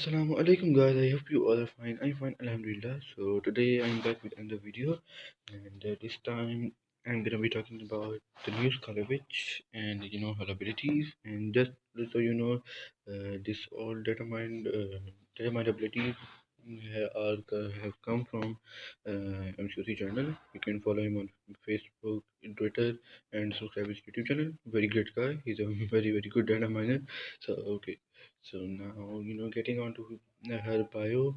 Assalamualaikum guys, I hope you all are fine. I'm fine, Alhamdulillah. So today I'm back with another video, and this time I'm gonna be talking about the new Scarlett Witch and her abilities. And just so you know, this all determined abilities have come from MCC channel. You can follow him on Facebook, Twitter, and subscribe his YouTube channel. Very great guy. He's a very good data miner. So okay. So now, getting on to her bio.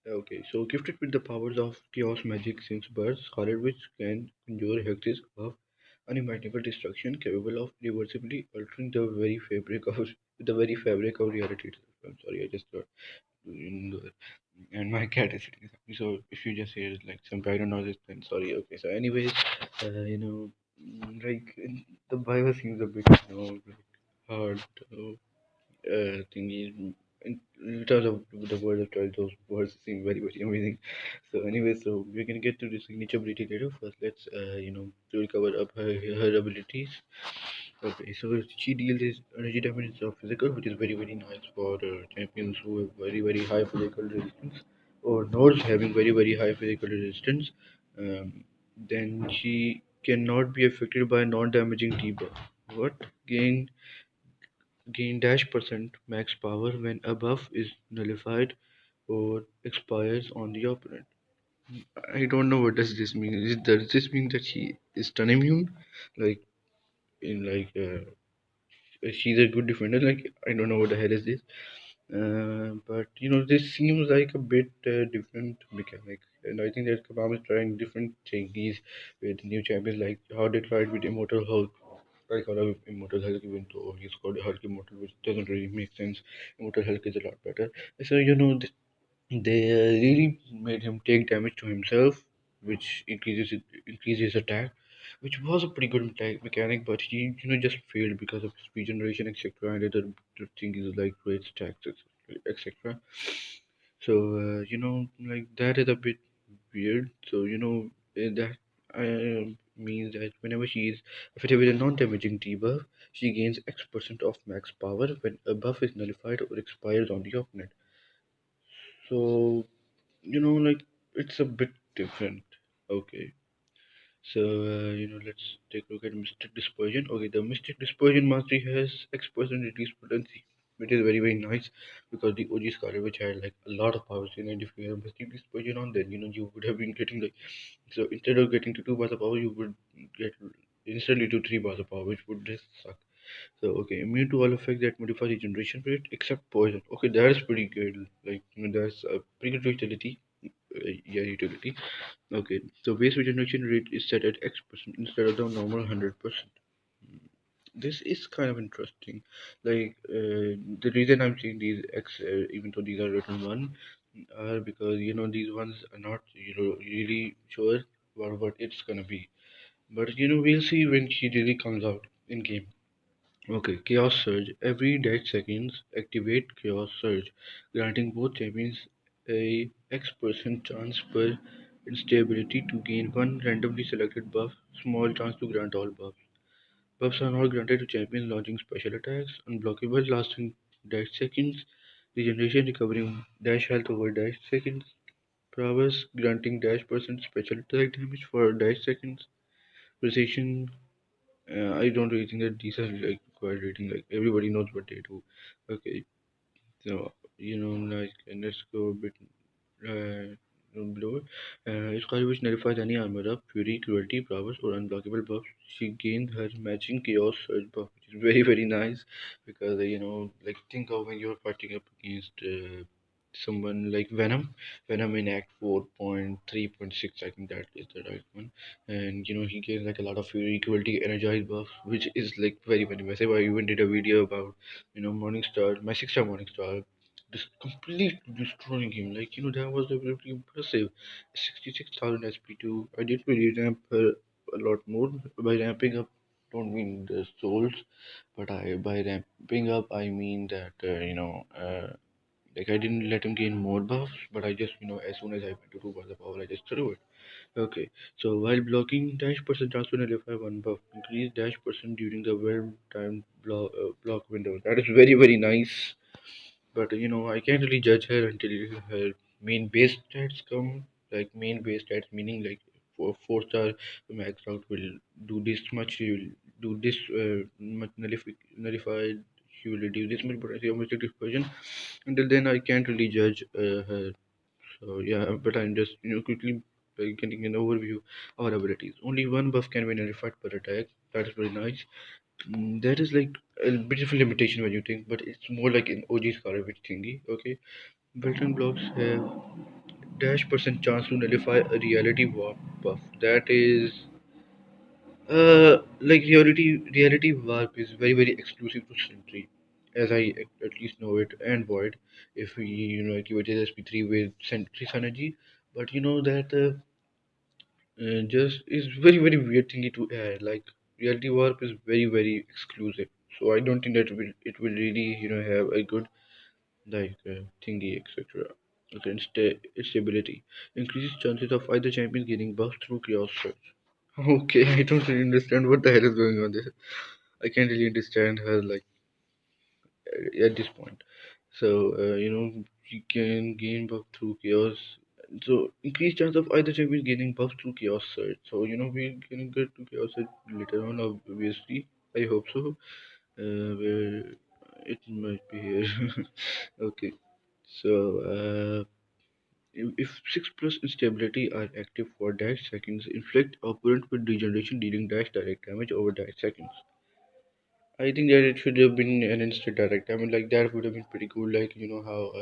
Okay, so gifted with the powers of chaos magic since birth, Scarlet Witch can endure hexes of unimaginable destruction, capable of irreversibly altering the very fabric of reality itself. I'm sorry, I just got and my cat is sitting beside me. So if you just hear like some background noises, then sorry. Okay, so anyways, like the bio seems a bit, like hard. Thingy in terms of the word of choice, those words seem very amazing. So anyway, so we're gonna get to the signature ability later. First, let's to cover up her abilities. Okay, so she deals is energy damage of physical, which is very nice for champions who have very high physical resistance, or nodes having very high physical resistance. Then she cannot be affected by non-damaging debuff. What gain dash percent max power when a buff is nullified or expires on the opponent. I don't know what does this mean. Does this mean that she is stun immune? Like in she's a good defender. Like I don't know what the hell is this. But this seems like a bit different mechanic, and I think that Kabam is trying different things with new champions, like how they tried with Immortal Hulk. I call him Immortal Hulk even though he's called Hulk Immortal, which doesn't really make sense. Immortal Hulk is a lot better. So they really made him take damage to himself, which increases his attack, which was a pretty good mechanic, but he just failed because of speed generation, etc. And other things like great stacks, etc. So like that is a bit weird. So that means that whenever she is affected with a non-damaging debuff, she gains X% of max power when a buff is nullified or expires on the opponent. So like it's a bit different. Okay. So, let's take a look at Mystic Dispersion. Okay, the Mystic Dispersion mastery has X% reduced potency, which is very nice because the OG Scarlet, which had like a lot of powers in it, if you have Mystic Dispersion on, then you would have been getting like, so instead of getting to 2 bars of power, you would get instantly to 3 bars of power, which would just suck. So, okay, immune to all effects that modify regeneration rate except poison. Okay, that's pretty good. Like, that's a pretty good utility. Yeah, utility. Okay, so base regeneration rate is set at X% instead of the normal 100%. This is kind of interesting. Like the reason I'm saying these X, even though these are written one, are because these ones are not really sure what it's gonna be. But we'll see when she really comes out in game. Okay, Chaos Surge. Every dash seconds, activate Chaos Surge, granting both champions a X% chance per instability to gain one randomly selected buff, small chance to grant all buffs. Buffs are not granted to champions launching special attacks, unblockable lasting dash seconds, regeneration recovering dash health over dash seconds, prowess granting dash percent special attack damage for dash seconds, precision. I don't really think that these are like required rating. Like everybody knows what they do. Okay, so like and let's go a bit below. Scarlet Witch nullifies any armor up, fury, cruelty, prowess, or unblockable buffs. She gains her matching chaos surge buff, which is very nice because like think of when you're fighting up against someone like Venom. Venom in Act 4.3.6, I think that is the right one. And he gains like a lot of fury, cruelty, energized buff, which is like very massive. I even did a video about Morningstar, my 6-star Morningstar, just completely destroying him. Like that was really impressive. 66,000 SP2. I did really ramp her a lot more by ramping up. Don't mean the souls, but I by ramping up I mean that like I didn't let him gain more buffs, but I just as soon as I went to 2 bars of power, I just threw it. Okay, so while blocking, dash person transfer nullify one buff. Increase dash person during the well timed block window. That is very nice. But I can't really judge her until her main base stats come. Like main base stats, meaning like for 4 star max out will do this much. She will do this much nullified. She will reduce this much potential dispersion. Until then, I can't really judge her. So yeah, but I'm just quickly getting an overview of our abilities. Only one buff can be nullified per attack. That is very nice. That is like a bit of a limitation when you think, but it's more like an OG Scarlet Witch thingy. Okay, built-in blocks have dash percent chance to nullify a reality warp buff. That is like reality warp is very exclusive to Sentry, as I at least know it, and Void. If we activate SP3 with Sentry synergy, but that just is very weird thingy to add. Like reality warp is very exclusive, so I don't think that it will really have a good like thingy etc. Okay, its stability increases chances of either champion getting buffed through chaos surge. Okay, I don't really understand what the hell is going on there. I can't really understand her like at this point. So you can gain buff through chaos. So increased chance of either champion gaining buff through chaos surge. So we can get to chaos surge later on, obviously. I hope so. Where it might be here. Okay. So if 6 plus instability are active for dash seconds, inflict opponent with regeneration dealing dash direct damage over dash seconds. I think that it should have been an instant direct. I mean, like that would have been pretty cool. Like how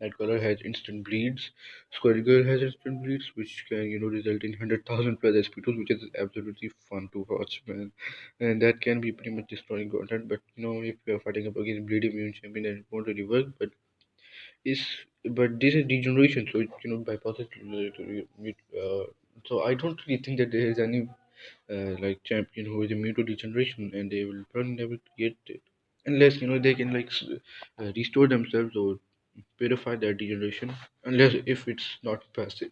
Nightcrawler has instant bleeds, Squirrel Girl has instant bleeds, which can result in 100,000 plus SP2s, which is absolutely fun to watch, man. And that can be pretty much destroying content. But if you're fighting up against bleed immune champion, then it won't really work. Is but this is degeneration, so it bypasses. So I don't really think that there is any like champion who is immune to degeneration, and they will probably never create it unless they can like restore themselves or purify their degeneration. Unless if it's not passive,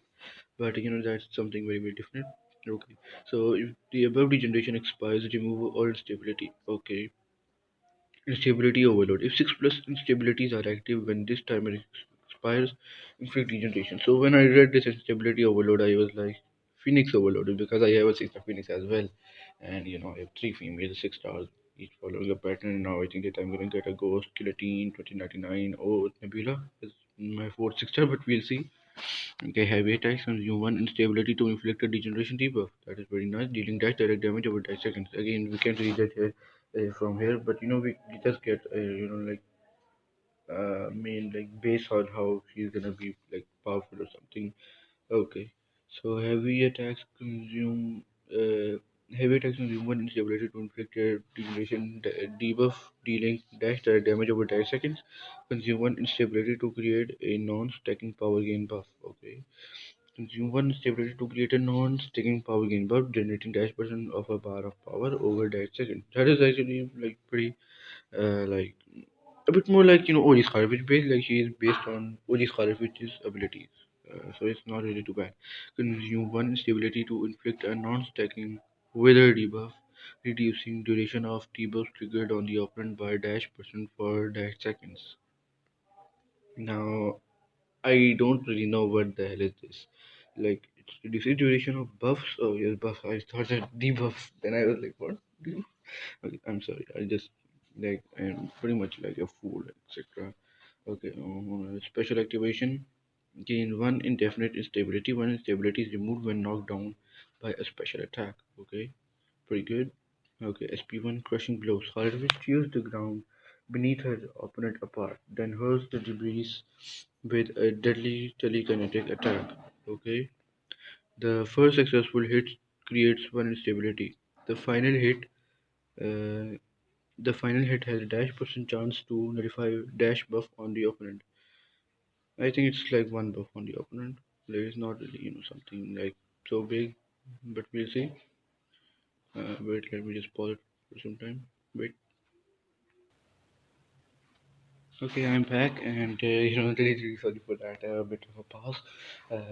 but that's something very different. Okay, so if the above degeneration expires, remove all instability. Okay, instability overload. If 6 plus instabilities are active when this timer expires, inflict regeneration. So when I read this instability overload, I was like, Phoenix overloaded because I have a 6 star Phoenix as well. And I have 3 females, 6 stars, each following a pattern. Now I think that I'm going to get a Ghost, Guillotine, 2099, or Nebula is my 4th 6 star, but we'll see. Okay, heavy attacks consume 1 instability to inflict a degeneration debuff. That is very nice. Dealing dash direct damage over 10 seconds. Again, we can't read that here from here, but we just get like main like based on how he's gonna be like powerful or something. Okay, so heavy attacks consume 1 instability to inflict a degeneration debuff, dealing dash direct damage over 10 seconds. Consume 1 instability to create a non-stacking power gain buff. Okay. Consume 1 stability to create a non-sticking power gain buff, generating dash percent of a bar of power over dash second. That is actually like pretty like a bit more like OG Scarlet, which based like she is based on OG Scarlet, which is abilities. So it's not really too bad. Consume 1 stability to inflict a non-stacking wither debuff, reducing duration of debuffs triggered on the opponent by dash percent for dash seconds. Now I don't really know what the hell is this. Like, it's reducing duration of buffs. Oh, yes, buff. I thought that debuff. Then I was like, what? Debuff? Okay, I'm sorry. I just, like, I'm pretty much like a fool, etc. Okay, special activation. Gain 1 indefinite instability. 1 instability is removed when knocked down by a special attack. Okay, pretty good. Okay, SP1 crushing blow. Scarlet Witch tears the ground beneath her opponent apart, then hurls the debris with a deadly telekinetic attack. Okay, the first successful hit creates 1 instability. The final hit, uh, the final hit has a dash percent chance to nullify dash buff on the opponent. I think it's like 1 buff on the opponent. There is not really something like so big, but we'll see. Wait, let me just pause it for some time. Wait. Okay, I'm back, and really sorry for that bit of a pause,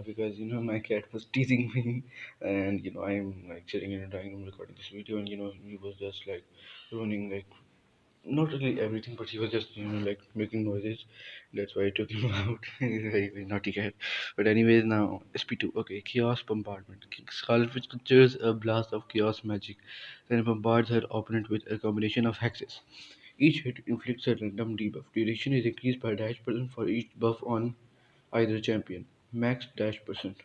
because my cat was teasing me, and I'm like sitting in a dining room recording this video, and he was just like running like not really everything, but he was just like making noises. That's why I took him out. He's a very very naughty cat. But anyways, now SP2. Okay, chaos bombardment. Scarlet Witch conjures a blast of chaos magic, then bombards her opponent with a combination of hexes. Each hit inflicts a random debuff. Duration is increased by dash percent for each buff on either champion. Max dash percent.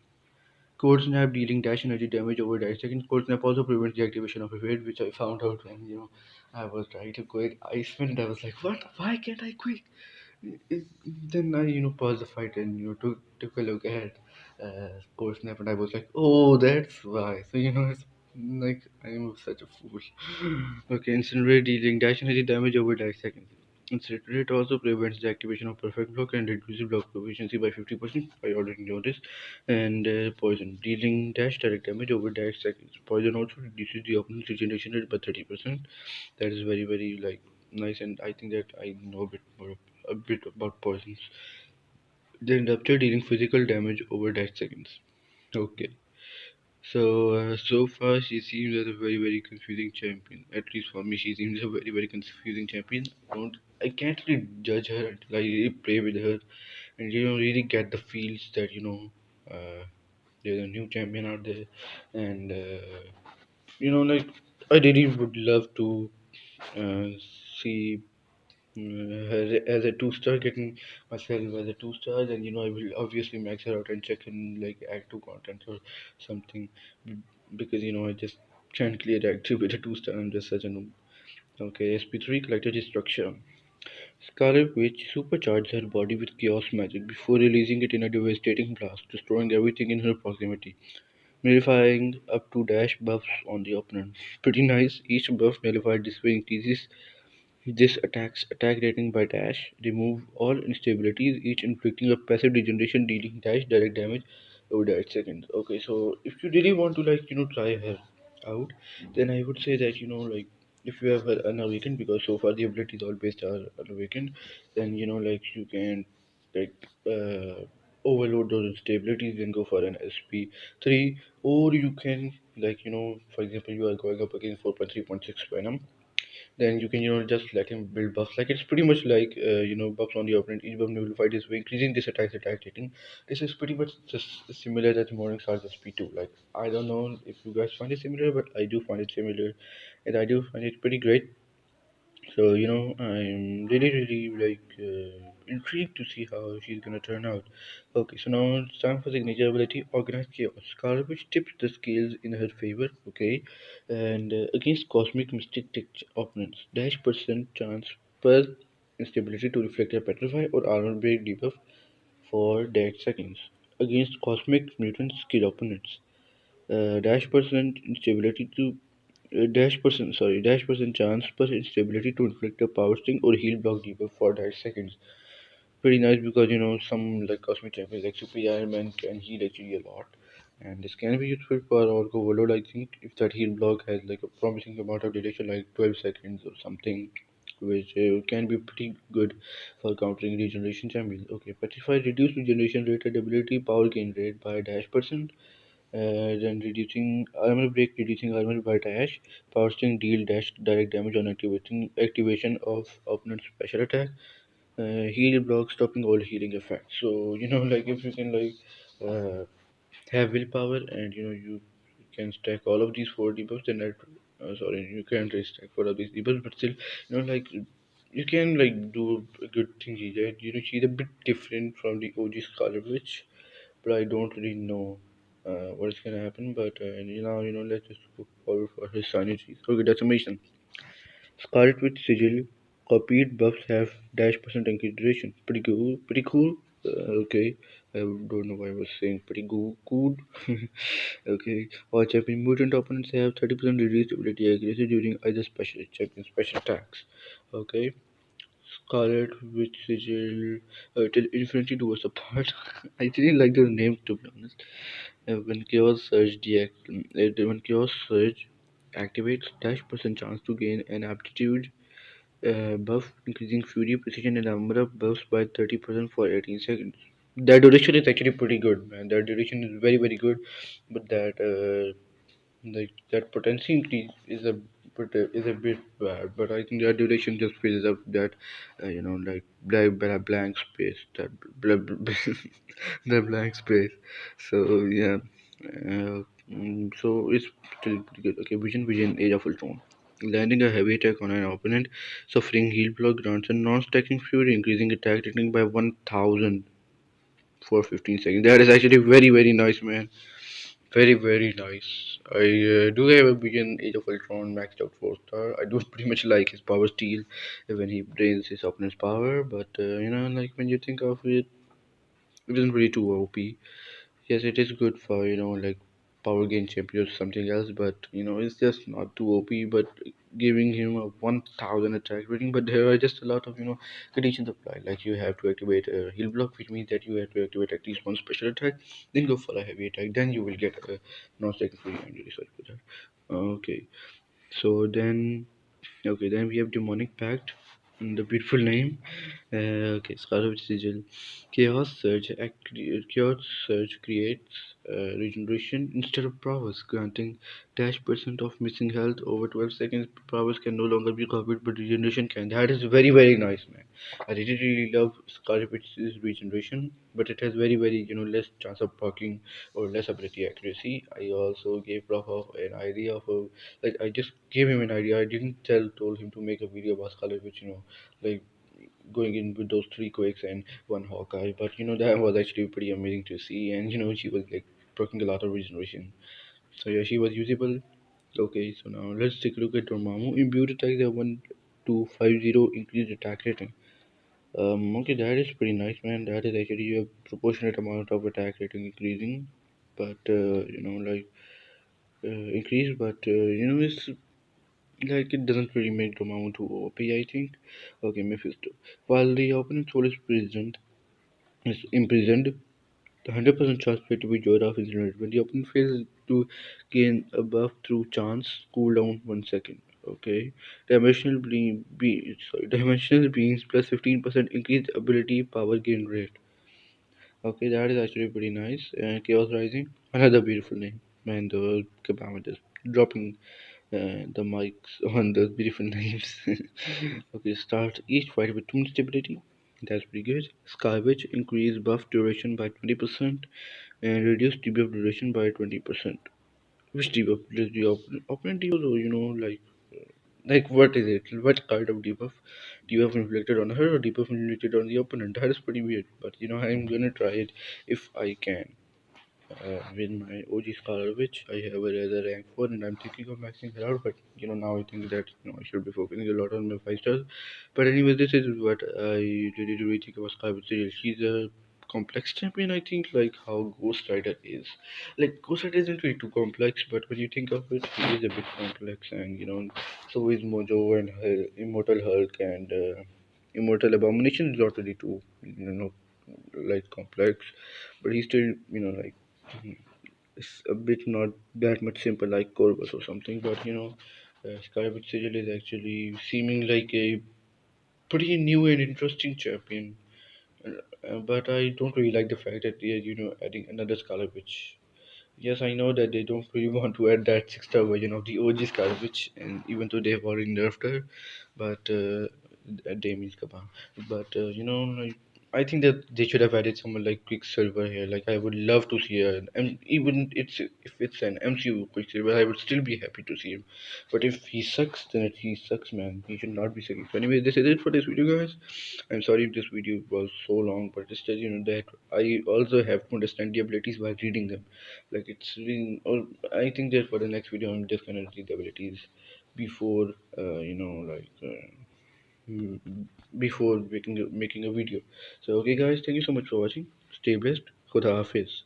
Cold Snap dealing dash energy damage over dash seconds. Cold Snap also prevents the activation of evade, which I found out when I was trying to quit Ice Wind. I was like, what? Why can't I quit? Then I paused the fight and took a look at Cold Snap, and I was like, oh, that's why. So it's like I'm such a fool. Okay, Incinerate dealing dash energy damage over dash seconds. Incinerate also prevents the activation of Perfect Block and reduces block proficiency by 50%. I already know this. And Poison dealing dash direct damage over dash seconds. Poison also reduces the opponent's regeneration rate by 30%. That is very very like nice, and I think that I know a bit about poisons. Then Rupture dealing physical damage over dash seconds. Okay. So far she seems as a very very confusing champion. At least for me, she seems a very very confusing champion. I can't really judge her until I really play with her and really get the feels that there's a new champion out there, and like I really would love to uh, see as a two-star, getting myself as a two-star, then I will obviously max her out and check in like Act 2 content or something, because I just can't clear Act 2 with a two-star. I'm just such a noob. Okay, SP3 collector destruction. Scarlet Witch supercharged her body with chaos magic before releasing it in a devastating blast, destroying everything in her proximity, nullifying up to dash buffs on the opponent. Pretty nice. Each buff nullified this way increases this attacks attack rating by dash. Remove all instabilities, each inflicting a passive regeneration dealing dash direct damage over dash seconds. Okay, so if you really want to try her out, then I would say that if you have her unawakened, because so far the abilities all based are unawakened, then you can like overload those instabilities and go for an SP3, or you can for example you are going up against 4.3.6 Venom, then you can just let him build buffs. Like it's pretty much like buffs on the opponent. Each buff nullified is increasing this attack rating. This is pretty much just similar as Morning Star's SP2. Like I don't know if you guys find it similar, but I do find it similar, and I do find it pretty great. So I'm really really intrigued to see how she's gonna turn out. Okay, so now it's time for signature ability, Organized Chaos. Scarlet Witch tips the scales in her favor. Okay, and against Cosmic Mystic opponents, dash percent chance per instability to reflect a petrify or armor break debuff for dead seconds. Against Cosmic Mutant skill opponents, dash percent instability to dash percent chance per instability to inflict a power sting or heal block debuff for dash seconds. Pretty nice, because some like cosmic champions like Super Iron Man can heal actually a lot, and this can be useful for Orc Overload. I think if that heal block has like a promising amount of duration, like 12 seconds or something, which can be pretty good for countering regeneration champions. Okay, Petrify reduce regeneration rate and ability power gain rate by dash percent, then reducing armor break, reducing armor by dash. Power string deal dash direct damage on activation of opponent's special attack. Heal block, stopping all healing effects. So like if you can uh, have willpower, and you can stack all of these four debuffs, then that sorry, you can't really stack four of these debuffs, but still like you can do a good thing, right? She's a bit different from the OG Scarlet Witch, but I don't really know what is gonna happen. But let's just go forward for his sanity. Okay, that's amazing. Scarlet Witch Sigil copied buffs have dash percent increased duration. Pretty cool. Pretty cool. Okay. I don't know why I was saying pretty cool. Okay. All champion mutant opponents have 30% reduced ability accuracy during either special champion special attacks. Okay. Scarlet Witch Sigil till infinity towards apart. I didn't like the name, to be honest. When Chaos Surge activates, dash percent chance to gain an aptitude buff, increasing fury, precision, and number of buffs by 30% for 18 seconds. That duration is actually pretty good, man. That duration is very, very good, but that potency increase is a is a bit bad, but I think that duration just fills up that, like blank space, that the blank space. So yeah, so it's still pretty good. Okay, Vision, Age of Ultron. Landing a heavy attack on an opponent, suffering heal block grants a non-stacking fury, increasing attack rating by 1000 for 15 seconds. That is actually very, very nice, man. Very, very nice. I do have a Vision Age of Ultron maxed out 4 star. I do pretty much like his power steal when he drains his opponent's power, but like when you think of it, it isn't really too OP. Yes, it is good for like power gain champions something else, but it's just not too OP. But giving him a 1000 attack rating, but there are just a lot of conditions applied. Like you have to activate a heal block, which means that you have to activate at least one special attack, then go for a heavy attack, then you will get a non-stack free. I'm really sorry for that. Okay, so then okay, then we have Demonic Pact, the beautiful name. Okay, Scarlet Witch Sigil. Chaos Surge creates regeneration instead of prowess, granting dash percent of missing health over 12 seconds. Prowess can no longer be copied, but regeneration can. That is very, very nice, man. I really, really love Scarlet Witch's regeneration, but it has very, very, less chance of proccing or less ability accuracy. I also gave Prof an idea of a, like, I just gave him an idea. I didn't told him to make a video about Scarlet Witch, like going in with those three quakes and one Hawkeye. But that was actually pretty amazing to see, and she was like proccing a lot of regeneration. So yeah, she was usable. Okay, so now let's take a look at Dormammu. Imbued attacks have 1250 increased attack rating. Okay, that is pretty nice, man. That is actually a proportionate amount of attack rating increasing, but increase, but it's like it doesn't really make Dormammu too OP, I think. Okay, Mephisto. While the opponent's soul is imprisoned, the 100% chance for it to be joined off is generated. When the opponent fails to gain a buff through chance, cooldown 1 second. Okay. Dimensional beings plus 15% increased ability power gain rate. Okay, that is actually pretty nice. And Chaos Rising, another beautiful name. Man, the Kabama just dropping the mics on those beautiful names. Okay, start each fight with 2 stability. That's pretty good. Sky Witch increase buff duration by 20% and reduce debuff duration by 20%. Which debuff does the opponent use, or like what is it? What kind of debuff? Debuff inflicted on her or debuff inflicted on the opponent? That is pretty weird, but I'm gonna try it if I can. With my OG Scarlet Witch, I have a rather rank 4 and I'm thinking of maxing her out, but now I think that I should be focusing a lot on my 5 stars. But anyway, this is what I really think about Scarlet Witch. She's a complex champion, I think, like how Ghost Rider is. Like Ghost Rider isn't really too complex, but when you think of it, he is a bit complex, and so is Mojo and her Immortal Hulk and Immortal Abomination is not really too like complex, but he's still like it's a bit not that much simple like Corvus or something. But Scarlet Sigil is actually seeming like a pretty new and interesting champion. But I don't really like the fact that they're adding another Scarlet Witch. Yes, I know that they don't really want to add that 6 star version of the OG Scarlet Witch, and even though they have already nerfed her, but Damien's Kaban. But like, I think that they should have added someone like Quicksilver here. Like I would love to see her, and even if it's an MCU Quicksilver, I would still be happy to see him. But if he sucks, then he sucks, man. He should not be sucking. So anyway, this is it for this video, guys. I'm sorry if this video was so long, but it's just that I also have to understand the abilities while reading them. Like it's really, or I think that for the next video, I'm just gonna read the abilities before, mm, before making a video. So okay, guys, thank you so much for watching. Stay blessed. Khuda Hafiz.